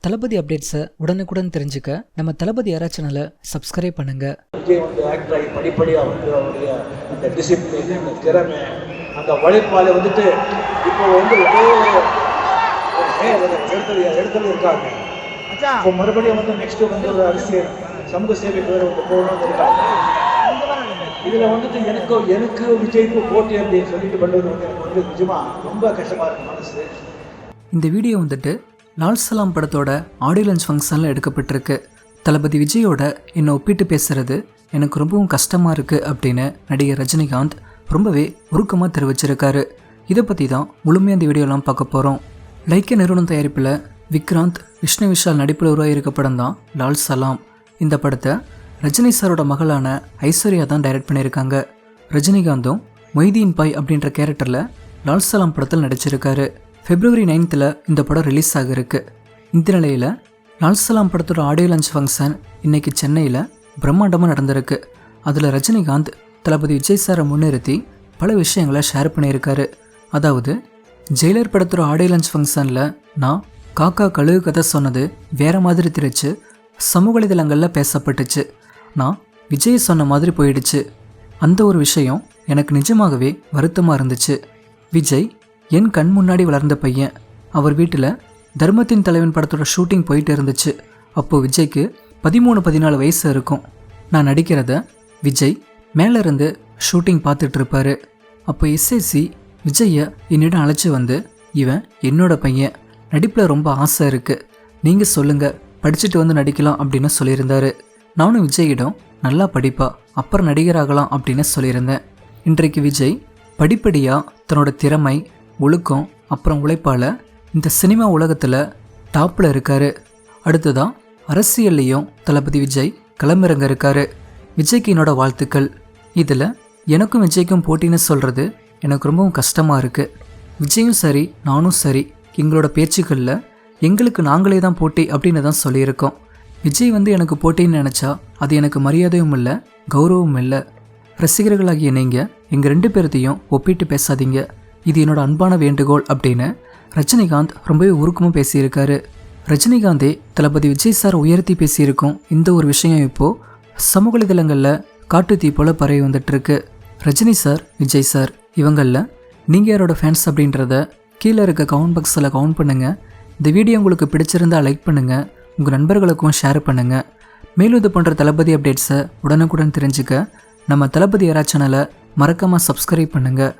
தளபதி அப்டேட்ஸை உடனுக்குடன் தெரிஞ்சுக்க நம்ம தளபதி யாரா சேனலை சப்ஸ்கிரைப் பண்ணுங்க. விஜய் வந்து ஆக்டர் ஆகி படிப்படியாக வந்து அவருடைய அந்த டிசிப்ளின், அந்த திறமை, அந்த உழைப்பால் வந்துட்டு இப்போ வந்து இடத்துல இருக்காங்க. இப்போ மறுபடியும் வந்து நெக்ஸ்ட் வந்து ஒரு அரசியல் சமூக சேவைக்கு வேறு வந்து போகணும்னு இருக்காங்க. இதில் வந்துட்டு எனக்கு விஜய்க்கு போட்டி அப்படின்னு சொல்லிட்டு பண்ணுறது வந்து எனக்கு வந்து நிஜமாக ரொம்ப கஷ்டமாக இருக்கு மனசு. இந்த வீடியோ வந்துட்டு லால் சலாம் படத்தோட ஆடியோ லான்ச் ஃபங்க்ஷனில் எடுக்கப்பட்டிருக்கு. தளபதி விஜயோட என்னை ஒப்பிட்டு பேசுகிறது எனக்கு ரொம்பவும் கஷ்டமாக இருக்குது அப்படின்னு நடிகர் ரஜினிகாந்த் ரொம்பவே உருக்கமாக தெரிவிச்சிருக்காரு. இதை பற்றி தான் முழுமையாக இந்த வீடியோலாம் பார்க்க போகிறோம். லைக்கா நிறுவனம் தயாரிப்பில் விக்ராந்த், விஷ்ணு விஷால் நடிப்பில் உருவாகியிருக்க படம் தான் லால் சலாம். இந்த படத்தை ரஜினி சாரோட மகளான ஐஸ்வர்யா தான் டைரக்ட் பண்ணியிருக்காங்க. ரஜினிகாந்தும் மொய்தீன் பாய் அப்படின்ற கேரக்டரில் லால் சலாம் படத்தில் நடிச்சிருக்காரு. February 9th இந்த படம் ரிலீஸ் ஆகிருக்கு. இந்த நிலையில் லால் சலாம் படத்தோட ஆடியோ லான்ச் ஃபங்க்ஷன் இன்னைக்கு சென்னையில் பிரம்மாண்டமாக நடந்திருக்கு. அதில் ரஜினிகாந்த் தளபதி விஜய் சாரை முன்னிறுத்தி பல விஷயங்களை ஷேர் பண்ணியிருக்காரு. அதாவது, ஜெயிலர் படத்தோட ஆடியோ லான்ச் ஃபங்க்ஷனில் நான் காக்கா கழுகு கதை சொன்னது வேறு மாதிரி தெரிச்சு சமூக வலைதளங்களில் பேசப்பட்டுச்சு. நான் விஜய் சொன்ன மாதிரி போயிடுச்சு. அந்த ஒரு விஷயம் எனக்கு நிஜமாகவே வருத்தமாக இருந்துச்சு. விஜய் என் கண் முன்னாடி வளர்ந்த பையன். அவர் வீட்டில் தர்மத்தின் தலைவன் படத்தோட ஷூட்டிங் போயிட்டு இருந்துச்சு. அப்போது விஜய்க்கு 13-14 வயசு இருக்கும். நான் நடிக்கிறத விஜய் மேலேருந்து ஷூட்டிங் பார்த்துட்டு இருப்பார். அப்போ எஸ்எஸ்சி விஜயை என்னிடம் அழைச்சி வந்து, இவன் என்னோட பையன், நடிப்பில் ரொம்ப ஆசை இருக்குது, நீங்கள் சொல்லுங்கள், படிச்சுட்டு வந்து நடிக்கலாம் அப்படின்னு சொல்லியிருந்தார். நானும் விஜயிடம் நல்லா படிப்பா, அப்புறம் நடிகராகலாம் அப்படின்னு சொல்லியிருந்தேன். இன்றைக்கு விஜய் படிப்படியாக தன்னோட திறமை, ஒழுக்கம், அப்புறம் உழைப்பால் இந்த சினிமா உலகத்தில் டாப்பில் இருக்கார். அடுத்ததான் அரசியல்லையும் தளபதி விஜய் களமிறங்க இருக்கார். விஜய்க்கு என்னோட வாழ்த்துக்கள். இதில் எனக்கும் விஜய்க்கும் போட்டின்னு சொல்கிறது எனக்கு ரொம்பவும் கஷ்டமாக இருக்குது. விஜயும் சரி நானும் சரி எங்களோட பேச்சுக்களில் எங்களுக்கு நாங்களே தான் போட்டி அப்படின்னு தான் சொல்லியிருக்கோம். விஜய் வந்து எனக்கு போட்டின்னு நினச்சா அது எனக்கு மரியாதையும் இல்லை, கௌரவமும் இல்லை. ரசிகர்களாகிய நீங்கள் எங்கள் 2 பேர்த்தையும் ஒப்பிட்டு பேசாதீங்க, இது என்னோட அன்பான வேண்டுகோள் அப்படின்னு ரஜினிகாந்த் ரொம்பவே உருக்கமாக பேசியிருக்காரு. ரஜினிகாந்தே தளபதி விஜய் சார் உயர்த்தி பேசியிருக்கும் இந்த ஒரு விஷயம் இப்போது சமூக வலைதளங்களில் காட்டுத்தீ போல் பரவி வந்துட்டுருக்கு. ரஜினி சார், விஜய் சார் இவங்களில் நீங்கள் யாரோட ஃபேன்ஸ் அப்படின்றத கீழே இருக்க கமெண்ட் பாக்ஸில் கமெண்ட் பண்ணுங்கள். இந்த வீடியோ உங்களுக்கு பிடிச்சிருந்தால் லைக் பண்ணுங்கள், உங்கள் நண்பர்களுக்கும் ஷேர் பண்ணுங்கள். மேலும் இது போன்ற தளபதி அப்டேட்ஸை உடனுக்குடன் தெரிஞ்சுக்க நம்ம தளபதி யாரா சேனலை மறக்காமல் சப்ஸ்கிரைப் பண்ணுங்கள்.